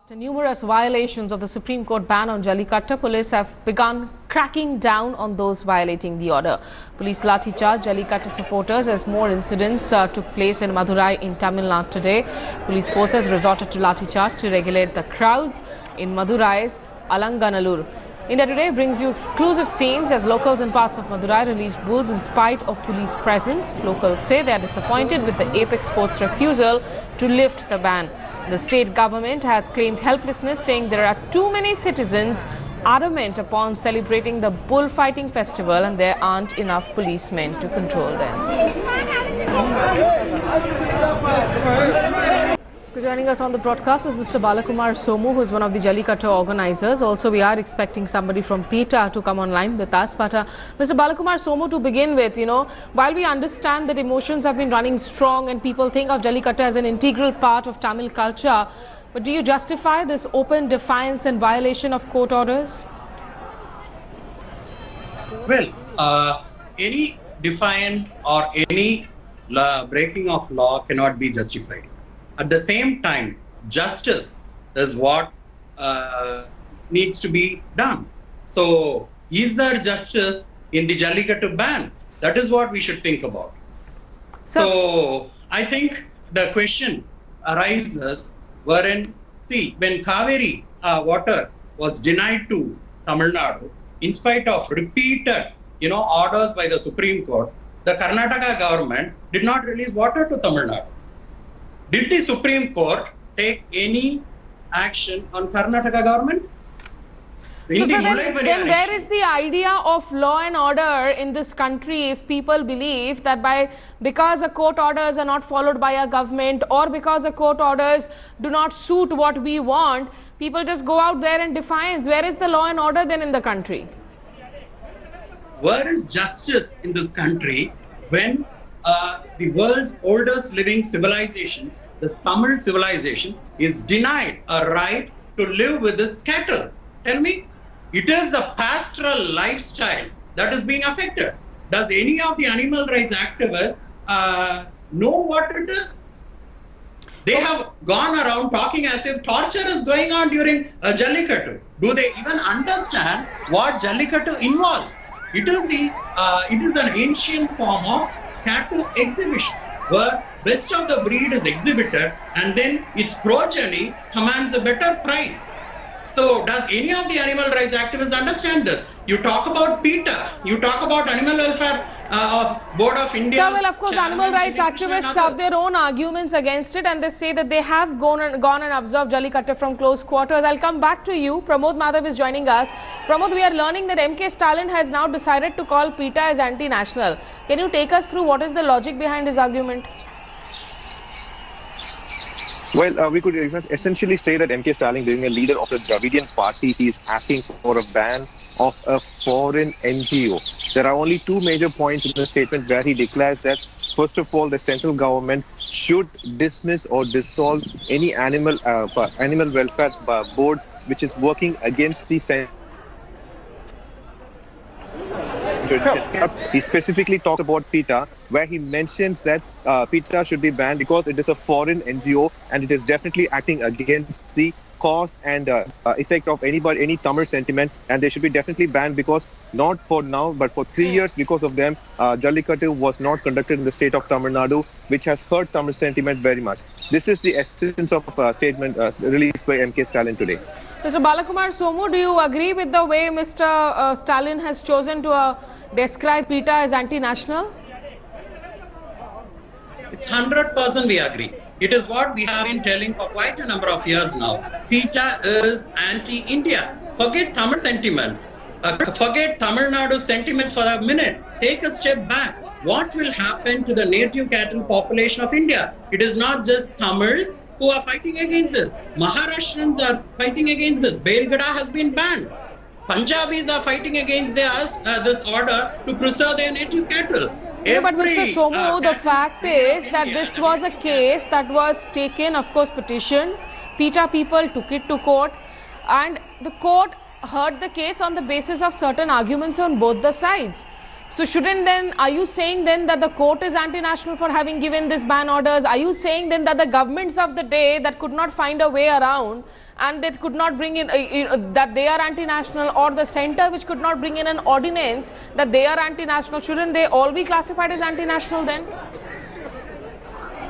After numerous violations of the Supreme Court ban on Jallikattu, police have begun cracking down on those violating the order. Police lathi charged Jallikattu supporters as more incidents took place in Madurai in Tamil Nadu today. Police forces resorted to lathi charge to regulate the crowds in Madurai's Alanganallur. India Today brings you exclusive scenes as locals in parts of Madurai released bulls in spite of police presence. Locals say they are disappointed with the apex court's refusal to lift the ban. The state government has claimed helplessness, saying there are too many citizens adamant upon celebrating the bullfighting festival and there aren't enough policemen to control them. Joining us on the broadcast is Mr. Balakumar Somu, who is one of the Jallikattu organizers. Also, we are expecting somebody from PETA to come online with us. But Mr. Balakumar Somu, to begin with, while we understand that emotions have been running strong and people think of Jallikattu as an integral part of Tamil culture, but do you justify this open defiance and violation of court orders? Well, any defiance or any breaking of law cannot be justified. At the same time, justice is what needs to be done. So, is there justice in the Jallikattu ban? That is what we should think about. So I think the question arises wherein, see, when Khabare water was denied to Tamil Nadu, in spite of repeated, orders by the Supreme Court, the Karnataka government did not release water to Tamil Nadu. Did the Supreme Court take any action on Karnataka government? So then where is the idea of law and order in this country if people believe that because a court orders are not followed by a government or because a court orders do not suit what we want, people just go out there and defiance? Where is the law and order then in the country? Where is justice in this country when the world's oldest living civilization, the Tamil civilization, is denied a right to live with its cattle? Tell me, it is the pastoral lifestyle that is being affected. Does any of the animal rights activists know what it is? They have gone around talking as if torture is going on during Jallikattu. Do they even understand what Jallikattu involves? It is an ancient form of cattle exhibition where best of the breed is exhibited and then its progeny commands a better price. So does any of the animal rights activists understand this? You talk about PETA, you talk about Animal Welfare Board of India. So, well, of course, animal rights activists have their own arguments against it and they say that they have gone and observed Jallikattu from close quarters. I'll come back to you. Pramod Madhav is joining us. Pramod, we are learning that MK Stalin has now decided to call PETA as anti-national. Can you take us through what is the logic behind his argument? Well, we could essentially say that MK Stalin, being a leader of the Dravidian party, is asking for a ban of a foreign NGO. There are only two major points in the statement where he declares that, first of all, the central government should dismiss or dissolve any animal welfare board which is working against the He specifically talks about PETA, where he mentions that PETA should be banned because it is a foreign NGO and it is definitely acting against the cause and effect of any Tamil sentiment, and they should be definitely banned because not for now but for 3 years because of them Jallikattu was not conducted in the state of Tamil Nadu, which has hurt Tamil sentiment very much. This is the essence of a statement released by MK Stalin today. Mr. Balakumar Somu, do you agree with the way Mr. Stalin has chosen to describe PETA as anti-national? It's 100% we agree. It is what we have been telling for quite a number of years now. PETA is anti-India. Forget Tamil sentiments. Forget Tamil Nadu's sentiments for a minute. Take a step back. What will happen to the native cattle population of India? It is not just Tamils who are fighting against this. Maharashtrians are fighting against this. Belgada has been banned. Punjabis are fighting against this order to preserve their native cattle. Yeah, but Mr. Somu, the fact is that this was a case that was taken, of course, petition. PETA people took it to court and the court heard the case on the basis of certain arguments on both the sides. So shouldn't then, are you saying then that the court is anti-national for having given this ban orders? Are you saying then that the governments of the day that could not find a way around and it could not bring in that they are anti-national, or the centre which could not bring in an ordinance that they are anti-national, shouldn't they all be classified as anti-national then?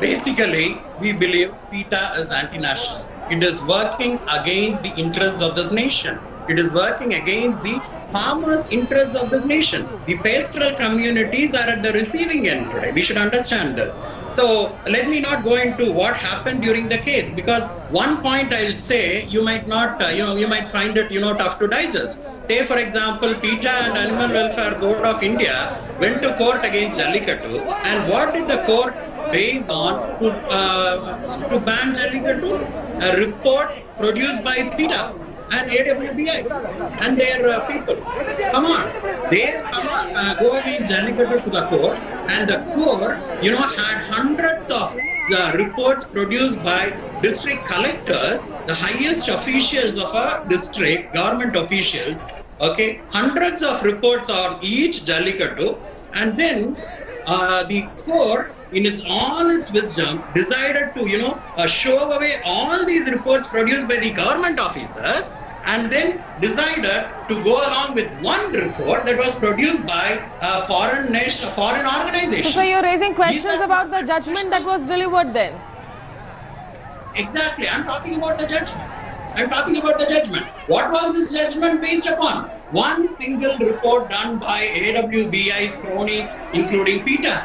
Basically, we believe PETA is anti-national. It is working against the interests of this nation. It is working against the farmers' interests of this nation. The pastoral communities are at the receiving end today. We should understand this. So let me not go into what happened during the case, because one point I'll say you might not, you might find it, tough to digest. Say, for example, PETA and Animal Welfare Board of India went to court against Jallikattu, and what did the court base on to ban Jallikattu? A report produced by PETA and AWBI and their people. Come on, they go against Jallikattu to the court, and the court, had hundreds of reports produced by district collectors, the highest officials of a district, government officials. Okay, hundreds of reports on each Jallikattu, and then the court, in all its wisdom, decided to show away all these reports produced by the government officers, and then decided to go along with one report that was produced by a foreign organization. So you're raising questions about the judgment that was delivered then? Exactly. I'm talking about the judgment. What was this judgment based upon? One single report done by AWBI's cronies, including PETA.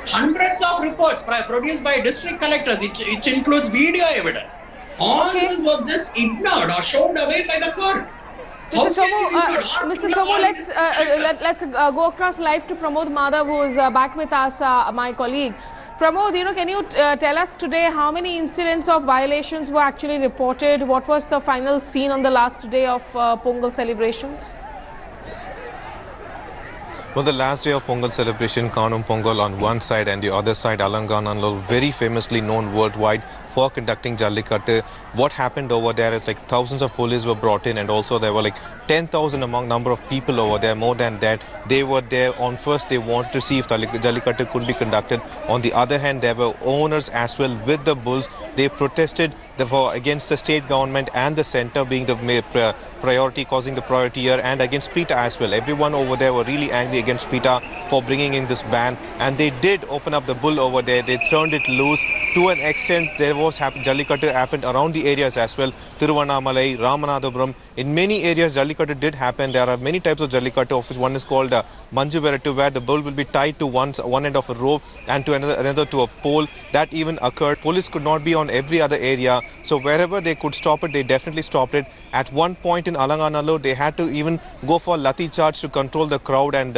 Hundreds of reports produced by district collectors, which includes video evidence. All this was just ignored or shoved away by the court. Mr. Somu, let's go across live to Pramod Madhav, who is back with us, my colleague. Pramod, can you tell us today how many incidents of violations were actually reported? What was the final scene on the last day of Pongal celebrations? Well, the last day of Pongal celebration, Kanum Pongal on one side and the other side, Alangananal, very famously known worldwide for conducting Jallikattu. What happened over there is like thousands of police were brought in, and also there were like 10,000 among number of people over there, more than that. They were there on first, they wanted to see if Jallikattu could be conducted. On the other hand, there were owners as well with the bulls. They protested against the state government and the centre being the priority, causing the priority here, and against PETA as well. Everyone over there were really angry against PETA for bringing in this ban, and they did open up the bull over there. They turned it loose to an extent. There was Jallikattu happened around the areas as well. Tiruvannamalai, Ramanathapuram. In many areas, Jallikattu did happen. There are many types of Jallikattu, of which one is called Manju Verattu, where the bull will be tied to one end of a rope and to another to a pole. That even occurred. Police could not be on every other area, so wherever they could stop it, they definitely stopped it. At one point in Alanganalo, they had to even go for lathi charge to control the crowd and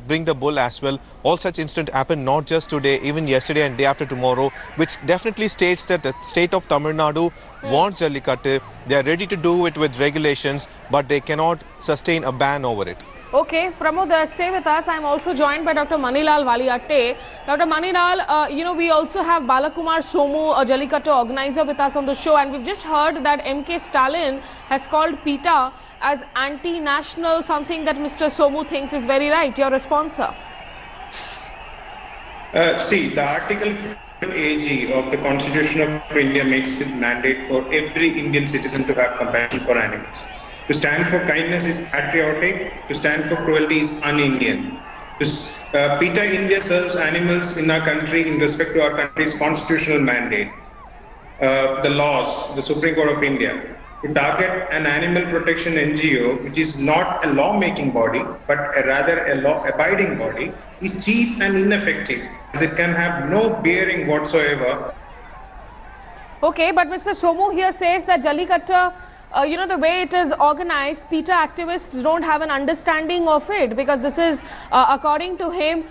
bring the bull as well. All such incident happened not just today, even yesterday and day after tomorrow, which definitely states that the state of Tamil Nadu wants Jallikattu. They are ready to do it with regulations, but they cannot sustain a ban over it. Okay, Pramod, stay with us. I'm also joined by Dr. Manilal Valiatte. Dr. Manilal, we also have Balakumar Somu, a Jallikattu organizer, with us on the show, and we've just heard that MK Stalin has called PETA as anti-national, something that Mr. Somu thinks is very right. Your response, sir? See, the Article AG of the Constitution of India makes it mandate for every Indian citizen to have compassion for animals. To stand for kindness is patriotic. To stand for cruelty is un-Indian. PETA India serves animals in our country in respect to our country's constitutional mandate. The laws, the Supreme Court of India, to target an animal protection NGO, which is not a law-making body, but rather a law-abiding body, is cheap and ineffective, as it can have no bearing whatsoever. Okay, but Mr. Somu here says that Jallikattu, the way it is organized, PETA activists don't have an understanding of it, because this is, according to him,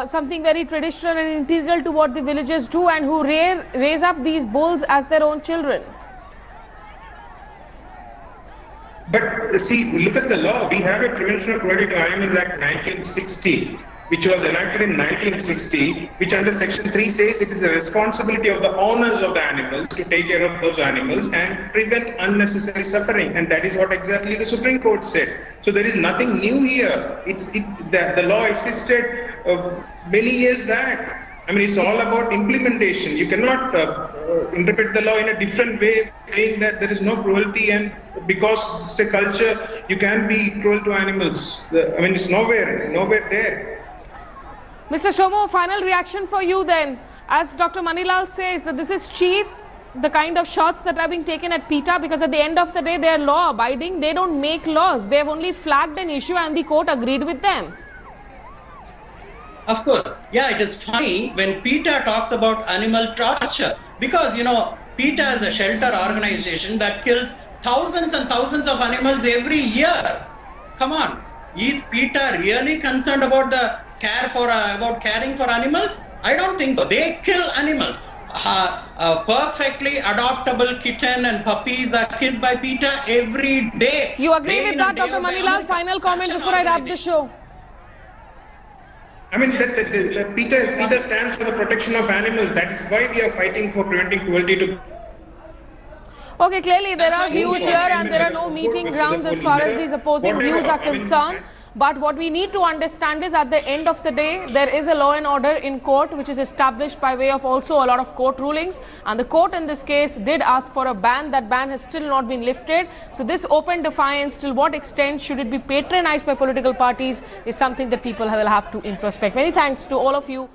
something very traditional and integral to what the villagers do, and who raise up these bulls as their own children. But see, look at the law. We have a Prevention of Cruelty to Animals Act 1960, which was enacted in 1960, which under Section 3 says it is the responsibility of the owners of the animals to take care of those animals and prevent unnecessary suffering. And that is what exactly the Supreme Court said. So there is nothing new here. The law existed many years back. I mean, it's all about implementation. You cannot interpret the law in a different way, saying that there is no cruelty and because it's a culture, you can be cruel to animals. I mean, it's nowhere there. Mr. Shomo, final reaction for you then. As Dr. Manilal says that this is cheap, the kind of shots that are being taken at PETA, because at the end of the day, they are law abiding. They don't make laws. They have only flagged an issue and the court agreed with them. Of course, yeah, it is funny when PETA talks about animal torture because, you know, PETA is a shelter organization that kills thousands and thousands of animals every year. Come on, is PETA really concerned about the about caring for animals? I don't think so. They kill animals. Perfectly adoptable kitten and puppies are killed by PETA every day. You agree with that, Dr. Manilal? Final comment before I wrap the show. I mean, the PETA stands for the protection of animals. That is why we are fighting for preventing cruelty to. Okay, clearly there are views here and there are no meeting grounds as far as these opposing views are concerned. But what we need to understand is at the end of the day, there is a law and order in court which is established by way of also a lot of court rulings. And the court in this case did ask for a ban. That ban has still not been lifted. So this open defiance, till what extent should it be patronized by political parties, is something that people will have to introspect. Many thanks to all of you.